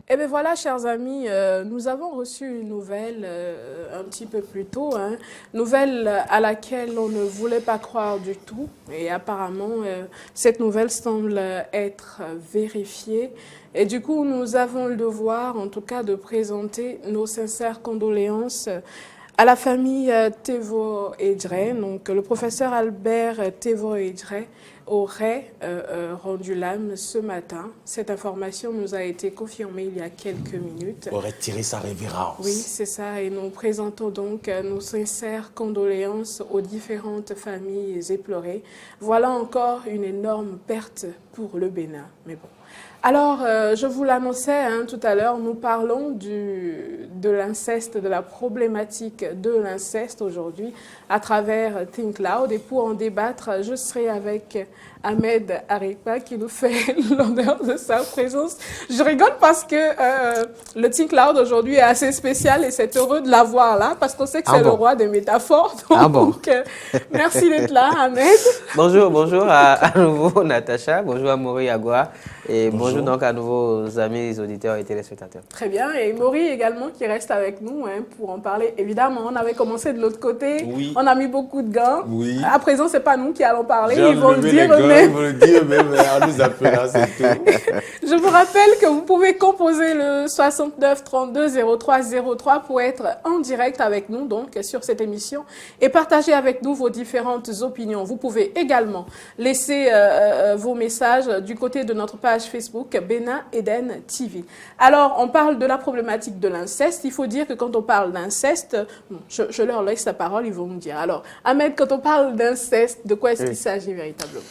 Eh bien voilà, chers amis, nous avons reçu une nouvelle un petit peu plus tôt, hein, nouvelle à laquelle on ne voulait pas croire du tout. Et apparemment, cette nouvelle semble être vérifiée. Et du coup, nous avons le devoir, en tout cas, de présenter nos sincères condoléances à la famille Thévo Edjre. Donc, le professeur Albert Thévo Edjre aurait rendu l'âme ce matin. Cette information nous a été confirmée il y a quelques minutes. Aurait tiré sa révérence. Oui, c'est ça. Et nous présentons donc nos sincères condoléances aux différentes familles éplorées. Voilà encore une énorme perte pour le Bénin. Mais bon. Alors, je vous l'annonçais tout à l'heure, nous parlons de l'inceste, de la problématique de l'inceste aujourd'hui à travers Think Loud. Et pour en débattre, je serai avec Ahmed Arepa qui nous fait l'honneur de sa présence. Je rigole parce que le Think Loud aujourd'hui est assez spécial et c'est heureux de l'avoir là parce qu'on sait que c'est le roi des métaphores. Donc, merci d'être là, Ahmed. Bonjour à nouveau Natacha, bonjour à Maury Agua et bonjour donc à nouveau aux amis auditeurs et téléspectateurs. Très bien, et Maury également qui reste avec nous pour en parler. Évidemment, on avait commencé de l'autre côté, oui. On a mis beaucoup de gants. Oui. À présent, c'est pas nous qui allons parler, ils vont le dire eux-mêmes. Ils vont le dire eux-mêmes en nous appelant, c'est tout. Je vous rappelle que vous pouvez composer le 69 32 03 03 pour être en direct avec nous donc sur cette émission et partager avec nous vos différentes opinions. Vous pouvez également laisser vos messages du côté de notre page Facebook Bénin Eden TV. Alors, on parle de la problématique de l'inceste. Il faut dire que quand on parle d'inceste, je leur laisse la parole, ils vont me dire. Alors, Ahmed, quand on parle d'inceste, de quoi est-ce qu'il s'agit véritablement?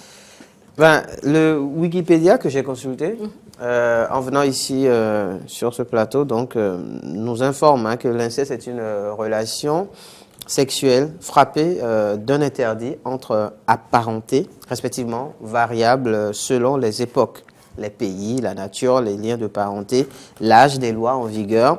Le Wikipédia que j'ai consulté en venant ici sur ce plateau nous informe que l'inceste est une relation sexuelle frappée d'un interdit entre apparentés, respectivement variables selon les époques, les pays, la nature, les liens de parenté, l'âge des lois en vigueur.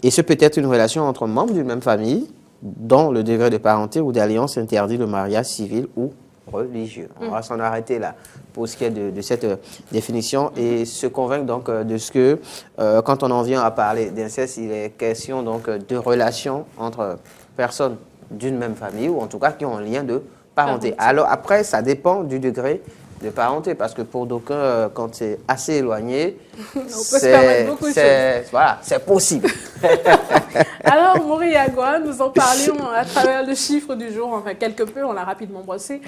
Et ce peut être une relation entre membres d'une même famille dont le degré de parenté ou d'alliance interdit le mariage civil ou religieux. On va s'en arrêter là pour ce qui est de cette définition et se convaincre donc de ce que quand on en vient à parler d'inceste, il est question donc de relations entre personnes d'une même famille ou en tout cas qui ont un lien de parenté. Alors après, ça dépend du degré de parenté parce que pour d'aucuns, quand c'est assez éloigné, c'est possible. Alors, Maury Agua, nous en parlions à travers le chiffre du jour, enfin quelque peu, on l'a rapidement brossé.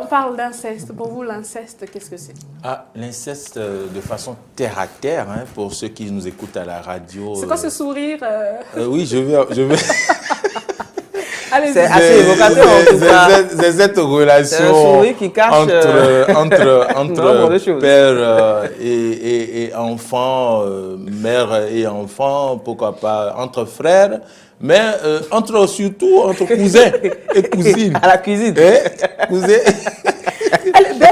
On parle d'inceste. Pour vous, l'inceste, qu'est-ce que c'est? L'inceste, de façon terre à terre, pour ceux qui nous écoutent à la radio. C'est quoi ce sourire Oui, je vais... C'est assez évocateur en tout cas. C'est cette relation qui cache entre père et enfant, mère et enfant, pourquoi pas entre frères, mais surtout entre cousins et cousines. À la cuisine. Cousins.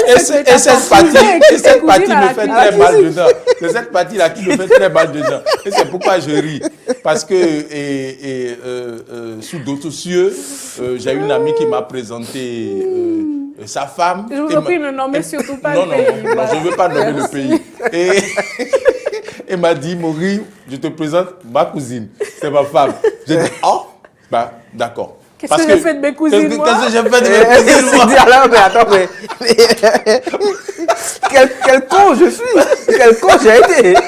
Et cette partie me fait très mal dedans. C'est cette partie-là qui me fait très mal dedans. Et c'est pourquoi je ris. Parce que sous d'autres cieux, j'ai une amie qui m'a présenté sa femme. Je vous en prie, ne nommez surtout pas le pays. Non, je ne veux pas nommer le pays. Et elle m'a dit, Maury, je te présente ma cousine. C'est ma femme. J'ai dit, d'accord. Qu'est-ce que j'ai fait de mes cousines, moi? Qu'est-ce que j'ai fait de mes cousines, moi? Mais attends, quel con je suis? Quel con j'ai été?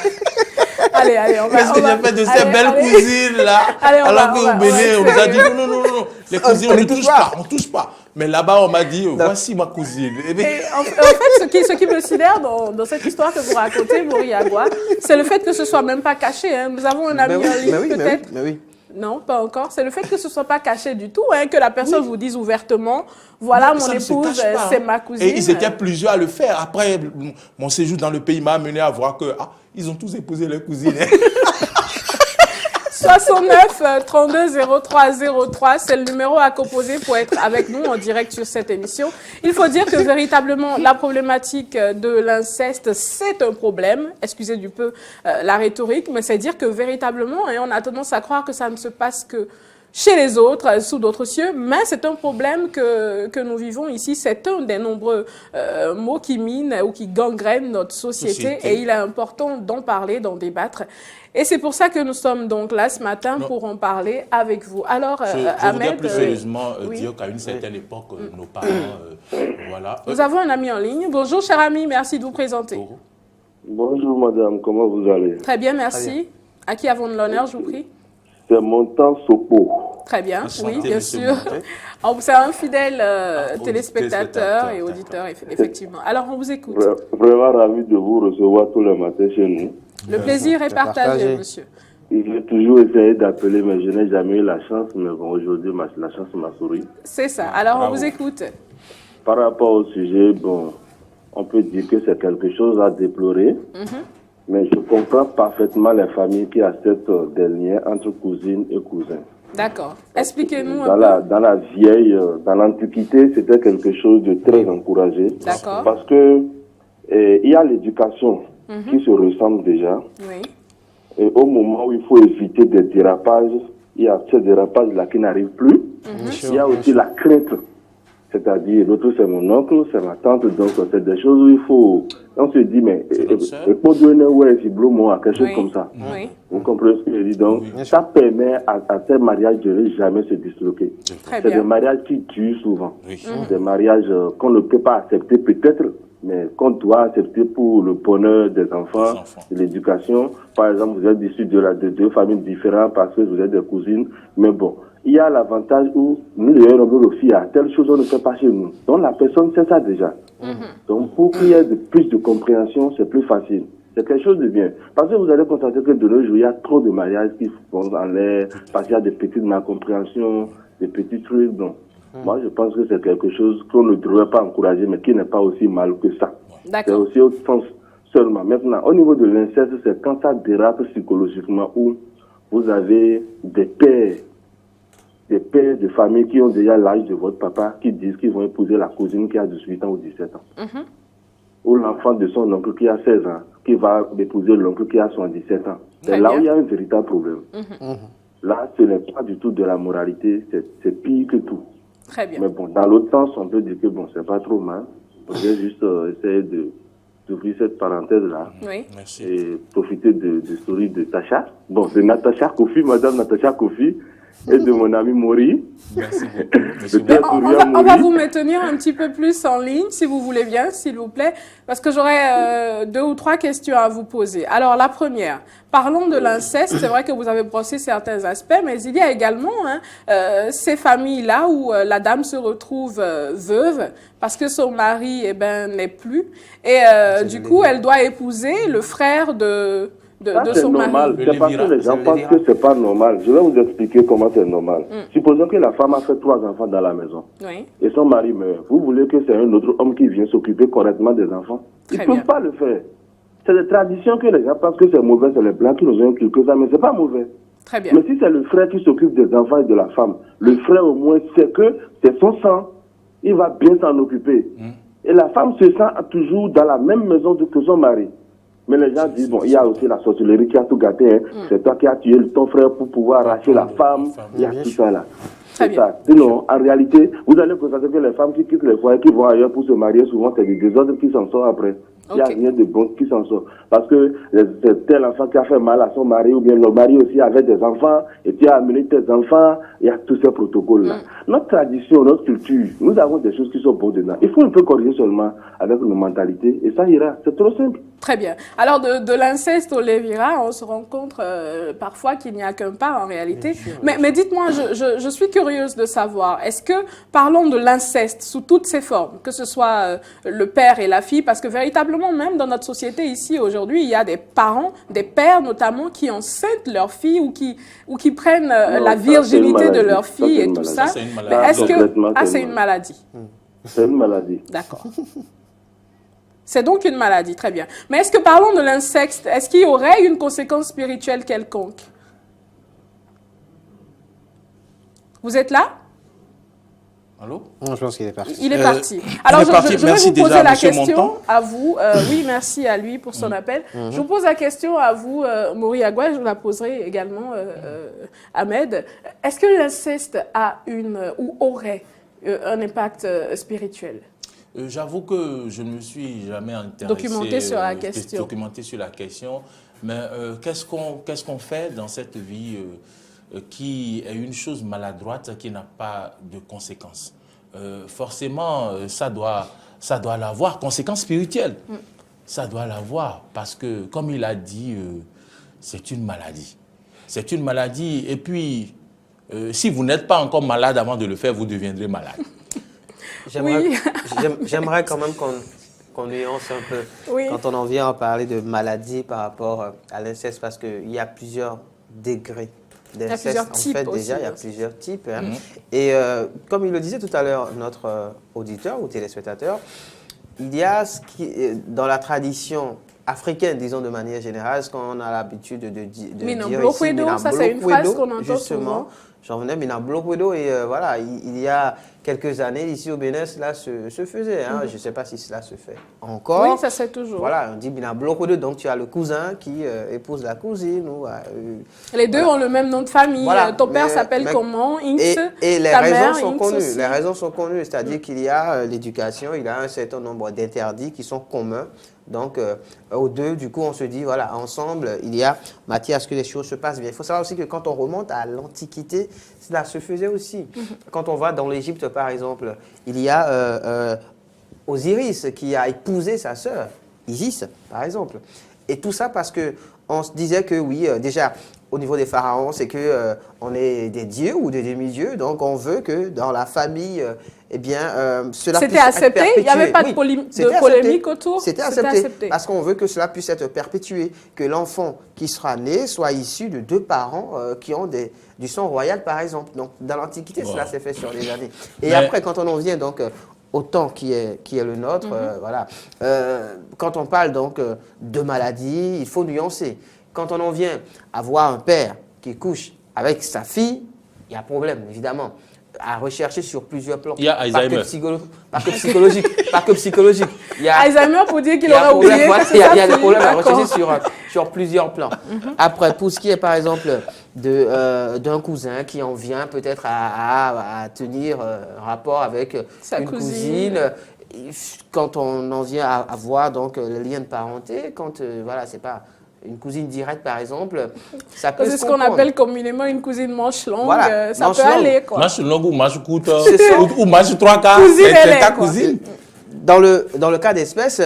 Allez, on va... Qu'est-ce que j'ai fait de ces belles cousines-là? Alors qu'au Bénin, on nous a dit, non. Les cousines, on ne touche pas. Mais là-bas, on m'a dit, voici ma cousine. Et en fait, ce qui me sidère dans cette histoire que vous racontez, Maury Agua, c'est le fait que ce ne soit même pas caché. Nous avons un ami en ligne, peut-être. Non, pas encore. C'est le fait que ce ne soit pas caché du tout, que la personne vous dise ouvertement, voilà mon épouse, c'est ma cousine. Et ils étaient plusieurs à le faire. Après, mon séjour dans le pays m'a amené à voir que ils ont tous épousé leurs cousines. 69 32 03 03, c'est le numéro à composer pour être avec nous en direct sur cette émission. Il faut dire que véritablement la problématique de l'inceste, c'est un problème. Excusez du peu la rhétorique, mais c'est dire que véritablement, on a tendance à croire que ça ne se passe que chez les autres, sous d'autres cieux, mais c'est un problème que nous vivons ici. C'est un des nombreux maux qui minent ou qui gangrènent notre société et il est important d'en parler, d'en débattre. Et c'est pour ça que nous sommes donc là ce matin pour en parler avec vous. Alors, je voudrais plus sérieusement dire qu'à une certaine époque, nos parents, voilà. Nous avons un ami en ligne. Bonjour, cher ami, merci de vous présenter. Bonjour, madame, comment vous allez? Très bien, merci. Très bien. À qui avons-nous l'honneur, je vous prie? C'est Montan Sopo. Très bien, oui, bien sûr. C'est un fidèle téléspectateur et auditeur, effectivement. Alors, on vous écoute. Vraiment ravi de vous recevoir tous les matins chez nous. Le plaisir est partagé, monsieur. J'ai toujours essayé d'appeler, mais je n'ai jamais eu la chance. Mais bon, aujourd'hui, la chance m'a souri. C'est ça. Alors, on vous écoute. Par rapport au sujet, bon, on peut dire que c'est quelque chose à déplorer. Mais je comprends parfaitement les familles qui acceptent des liens entre cousines et cousins. D'accord. Expliquez-nous un peu. Dans l'Antiquité, c'était quelque chose de très encouragé. D'accord. Parce que il y a l'éducation qui se ressemble déjà. Oui. Et au moment où il faut éviter des dérapages, il y a ces dérapages-là qui n'arrivent plus. Il y a aussi la crainte. C'est-à-dire, l'autre c'est mon oncle, c'est ma tante, donc c'est des choses où il faut... On se dit, mais... Et pour donner, quelque chose comme ça. Oui. Vous comprenez ce que je dis? Donc, ça permet à ces mariages de ne jamais se disloquer. C'est des mariages qui durent souvent. Des mariages qu'on ne peut pas accepter peut-être, mais qu'on doit accepter pour le bonheur des enfants, de l'éducation. Par exemple, vous êtes issus de deux familles différentes parce que vous êtes des cousines, mais bon... Il y a l'avantage où nous, les nombreux filles, à telle chose on ne fait pas chez nous. Donc la personne sait ça déjà. Donc pour qu'il y ait plus de compréhension, c'est plus facile. C'est quelque chose de bien. Parce que vous allez constater que de nos jours, il y a trop de mariages qui font en l'air, parce qu'il y a des petites malcompréhensions, des petits trucs. Donc moi, je pense que c'est quelque chose qu'on ne devrait pas encourager, mais qui n'est pas aussi mal que ça. C'est aussi au sens seulement. Maintenant, au niveau de l'inceste, c'est quand ça dérape psychologiquement, où vous avez des pères de famille qui ont déjà l'âge de votre papa, qui disent qu'ils vont épouser la cousine qui a 18 ans ou 17 ans. Ou l'enfant de son oncle qui a 16 ans, qui va épouser l'oncle qui a 77 ans. C'est là où il y a un véritable problème. Là, ce n'est pas du tout de la moralité, c'est pire que tout. Très bien. Mais bon, dans l'autre sens, on peut dire que bon, c'est pas trop mal. On peut juste essayer d'ouvrir cette parenthèse-là. Oui. Merci. Et profiter de story de Tacha. Bon, c'est Natacha Kofi, madame Natacha Kofi. Et de mon ami Maury. Merci beaucoup. On va vous maintenir un petit peu plus en ligne, si vous voulez bien, s'il vous plaît, parce que j'aurais 2 ou 3 questions à vous poser. Alors, la première, parlons de l'inceste. C'est vrai que vous avez brossé certains aspects, mais il y a également ces familles-là où la dame se retrouve veuve parce que son mari n'est plus. Et du coup, elle doit épouser le frère de son normal. mari. C'est parce que les gens pensent que c'est pas normal. Je vais vous expliquer comment c'est normal. Supposons que la femme a fait 3 enfants dans la maison. Oui. Et son mari meurt. Vous voulez que c'est un autre homme qui vient s'occuper correctement des enfants? Ils ne peuvent pas le faire. C'est des traditions que les gens pensent que c'est mauvais. C'est les blancs qui nous ont inculqué ça, mais c'est pas mauvais. Très bien. Mais si c'est le frère qui s'occupe des enfants et de la femme, le frère au moins sait que c'est son sang. Il va bien s'en occuper. Et la femme se sent toujours dans la même maison que son mari. Mais les gens disent, bon, il y a aussi la sorcellerie qui a tout gâté. Hein. C'est toi qui as tué ton frère pour pouvoir arracher la femme. Il y a tout ça là. C'est ça. Sinon, en réalité, vous allez constater que les femmes qui quittent les foyers, qui vont ailleurs pour se marier, souvent, c'est des autres qui s'en sortent après. Il n'y a rien de bon qui s'en sort. Parce que c'est tel enfant qui a fait mal à son mari, ou bien le mari aussi avait des enfants, et tu as amené tes enfants, il y a tous ces protocoles-là. Notre tradition, notre culture, nous avons des choses qui sont bonnes dedans. Il faut un peu corriger seulement avec nos mentalités, et ça ira. C'est trop simple. Très bien. Alors, de l'inceste au Lévira, on se rend compte parfois qu'il n'y a qu'un pas en réalité. Mais dites-moi, je suis curieuse de savoir, est-ce que, parlons de l'inceste sous toutes ses formes, que ce soit le père et la fille, parce que véritablement, même dans notre société ici aujourd'hui, il y a des parents, des pères notamment, qui enceintent leurs filles ou qui prennent la virginité de leurs filles et tout ça. Mais est-ce que... c'est une maladie. C'est une maladie. D'accord. C'est donc une maladie, très bien. Mais est-ce que, parlons de l'inceste, est-ce qu'il y aurait une conséquence spirituelle quelconque? Vous êtes là? Allô? Non, je pense qu'il est parti. Il est parti. Alors, je vais Merci vous poser déjà, la monsieur question Montan. à vous. Oui, merci à lui pour son appel. Je vous pose la question à vous, Mori Agua, je vous la poserai également, Ahmed. Est-ce que l'inceste a ou aurait un impact spirituel? J'avoue que je ne me suis jamais intéressé, Documenté sur la question. Documenté sur la question. Mais qu'est-ce qu'on fait dans cette vie qui est une chose maladroite qui n'a pas de conséquences? Forcément, ça doit l'avoir, conséquences spirituelles. Ça doit l'avoir parce que, comme il a dit, c'est une maladie. C'est une maladie et puis, si vous n'êtes pas encore malade avant de le faire, vous deviendrez malade. J'aimerais quand même qu'on nuance un peu quand on en vient à parler de maladie par rapport à l'inceste, parce qu'il y a plusieurs degrés d'inceste. En fait, déjà, il y a plusieurs types. Hein. Et comme il le disait tout à l'heure, notre auditeur ou téléspectateur, il y a ce qui, dans la tradition africaine, disons de manière générale, ce qu'on a l'habitude de dire ici. Ça, c'est une phrase qu'on entend souvent. J'en venais, Minabloquedo, et voilà, il y a quelques années, ici au Bénin, cela se faisait. Hein. Je ne sais pas si cela se fait encore. Oui, ça se fait toujours. Voilà, on dit Minabloquedo, donc tu as le cousin qui épouse la cousine. Les deux ont le même nom de famille. Voilà, ton père s'appelle comment? Inks, et les raisons sont connues. Les raisons sont connues, c'est-à-dire qu'il y a l'éducation, il y a un certain nombre d'interdits qui sont communs. Donc, aux deux, du coup, on se dit, voilà, ensemble, il y a matière à ce que les choses se passent bien. Il faut savoir aussi que quand on remonte à l'Antiquité, cela se faisait aussi. Quand on va dans l'Égypte, par exemple, il y a Osiris qui a épousé sa sœur, Isis, par exemple. Et tout ça parce qu'on se disait que, oui, déjà, au niveau des pharaons, c'est que on est des dieux ou des demi-dieux, donc on veut que dans la famille, eh bien, cela puisse être perpétué. C'était accepté, il n'y avait pas de polémique autour. C'était accepté, parce qu'on veut que cela puisse être perpétué, que l'enfant qui sera né soit issu de deux parents qui ont du sang royal, par exemple. Donc, dans l'Antiquité, cela s'est fait sur les années. Et après, quand on en vient donc au temps qui est le nôtre, voilà. Quand on parle donc de maladie, il faut nuancer. Quand on en vient à voir un père qui couche avec sa fille, il y a problème, évidemment. À rechercher sur plusieurs plans. Il y a Alzheimer. Pas que psychologique. Il y a Alzheimer pour dire qu'il aura oublié. Il y a des problèmes à rechercher sur plusieurs plans. Après, pour ce qui est par exemple d'un cousin qui en vient peut-être à tenir rapport avec une cousine, quand on en vient à voir donc le lien de parenté, quand voilà, c'est pas une cousine directe, par exemple, ça peut se comprendre. C'est ce qu'on appelle communément une cousine manche longue. Voilà, ça peut aller, quoi. Manche longue ou manche courte, ou manche trois quarts, c'est ta cousine. Dans le cas d'espèce,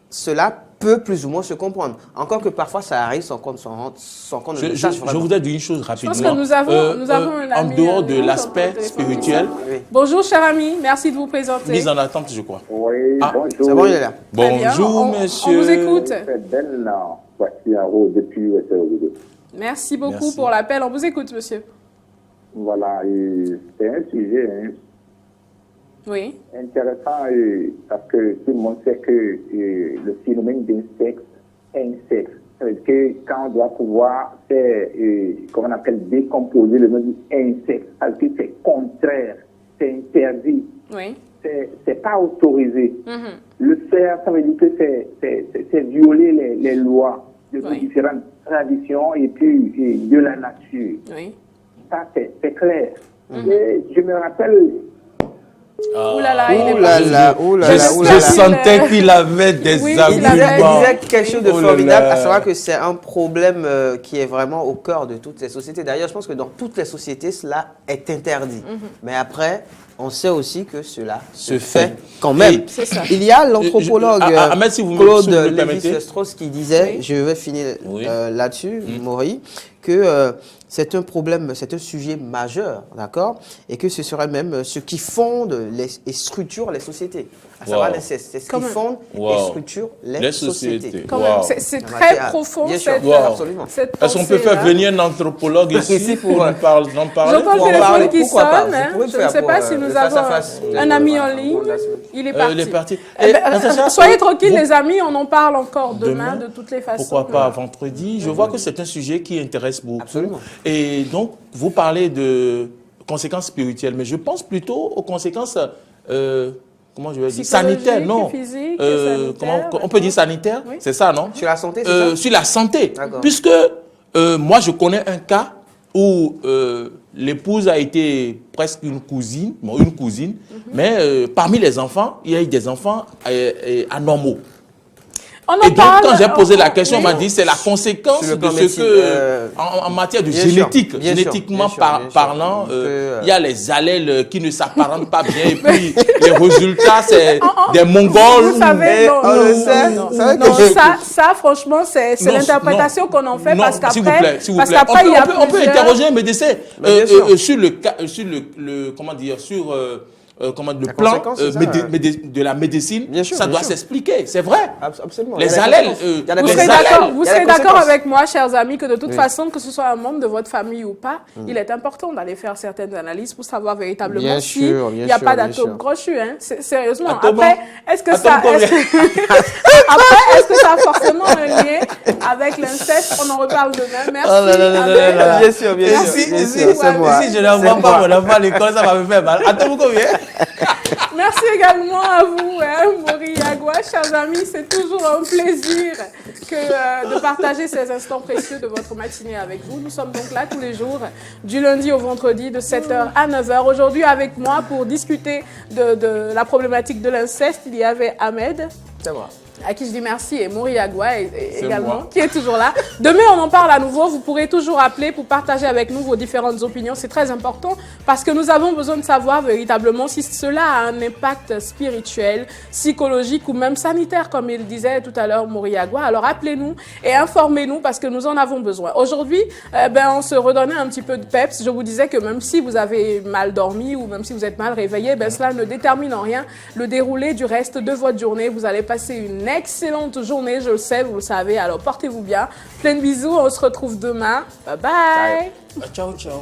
cela peut plus ou moins se comprendre. Encore que parfois, ça arrive sans qu'on ne le sache vraiment. Je voudrais dire une chose rapidement. Je pense que nous avons un ami. En dehors de l'aspect spirituel. Oui. Bonjour, cher ami. Merci de vous présenter. Mise en attente, je crois. Oui, bonjour. C'est bon, il est là. Bonjour, monsieur. On vous écoute. Voici Haro depuis SROD. Merci beaucoup pour l'appel. On vous écoute, monsieur. Voilà, c'est un sujet oui. intéressant parce que tout le monde sait que le phénomène d'insecte est un sexe. C'est-à-dire que quand on doit pouvoir faire, comment on appelle, décomposer le nom insecte, parce que c'est contraire, c'est interdit. Oui. C'est pas autorisé. Le faire, ça veut dire que c'est violer les lois de différentes traditions et puis de la nature. Oui. Ça, c'est clair. Et je me rappelle... Je sentais qu'il avait des arguments. Il disait quelque chose de formidable, à savoir que c'est un problème qui est vraiment au cœur de toutes les sociétés. D'ailleurs, je pense que dans toutes les sociétés, cela est interdit. Mais après, on sait aussi que cela se fait quand même. Il y a l'anthropologue Claude Lévi-Strauss qui disait, je vais finir là-dessus, Maury, que c'est un problème, c'est un sujet majeur, d'accord? Et que ce serait même ce qui fonde et structure les sociétés. À savoir l'inceste. C'est ce qui fonde et structure les sociétés. C'est très profond, cette pensée. Est-ce qu'on peut faire venir un anthropologue ici pour en parler? J'entends le téléphone qui sonne. Je ne sais pas si nous avons un ami en ligne. Il est parti. Soyez tranquilles, les amis, on en parle encore demain de toutes les façons. Pourquoi pas vendredi? Je vois que c'est un sujet qui intéresse beaucoup. Absolument. Et donc, vous parlez de conséquences spirituelles, mais je pense plutôt aux conséquences, comment je vais dire, sanitaires, non. Physiques, on peut dire sanitaire, oui. C'est ça, non? Sur la santé, c'est ça? Sur la santé, puisque moi, je connais un cas où l'épouse a été presque une cousine, mais parmi les enfants, il y a eu des enfants anormaux. Et donc, quand j'ai posé la question, on m'a dit c'est la conséquence de ce que, en matière de génétique, génétiquement parlant, il y a les allèles qui ne s'apparentent pas bien, et puis les résultats, c'est des Mongols. Vous savez, ça, franchement, c'est l'interprétation qu'on en fait, parce qu'après, on peut interroger un médecin sur le, comment dire, sur le plan de la médecine, ça doit s'expliquer, c'est vrai. Absolument. Les allèles. Vous serez d'accord avec moi, chers amis, que de toute façon, que ce soit un membre de votre famille ou pas, il est important d'aller faire certaines analyses pour savoir véritablement s'il n'y a pas d'atome crochu. Hein. Sérieusement. Après, est-ce que ça a forcément un lien avec l'inceste? On en reparle demain. Merci. Bien sûr. Si je n'envoie pas mon enfant à l'école, ça va me faire mal. Atome combien? Merci également à vous, Maury Yagua. Chers amis, c'est toujours un plaisir de partager ces instants précieux de votre matinée avec vous. Nous sommes donc là tous les jours, du lundi au vendredi, de 7h à 9h. Aujourd'hui, avec moi, pour discuter de la problématique de l'inceste, il y avait Ahmed. C'est moi. À qui je dis merci, et Maury Yagua également, qui est toujours là. Demain, on en parle à nouveau. Vous pourrez toujours appeler pour partager avec nous vos différentes opinions. C'est très important parce que nous avons besoin de savoir véritablement si cela a un impact spirituel, psychologique ou même sanitaire, comme il disait tout à l'heure Maury Yagua. Alors appelez-nous et informez-nous parce que nous en avons besoin. Aujourd'hui, on se redonnait un petit peu de peps. Je vous disais que même si vous avez mal dormi ou même si vous êtes mal réveillé, cela ne détermine en rien le déroulé du reste de votre journée. Vous allez passer une excellente journée, je le sais, vous le savez. Alors portez-vous bien. Plein de bisous. On se retrouve demain. Bye bye. Ciao, ciao.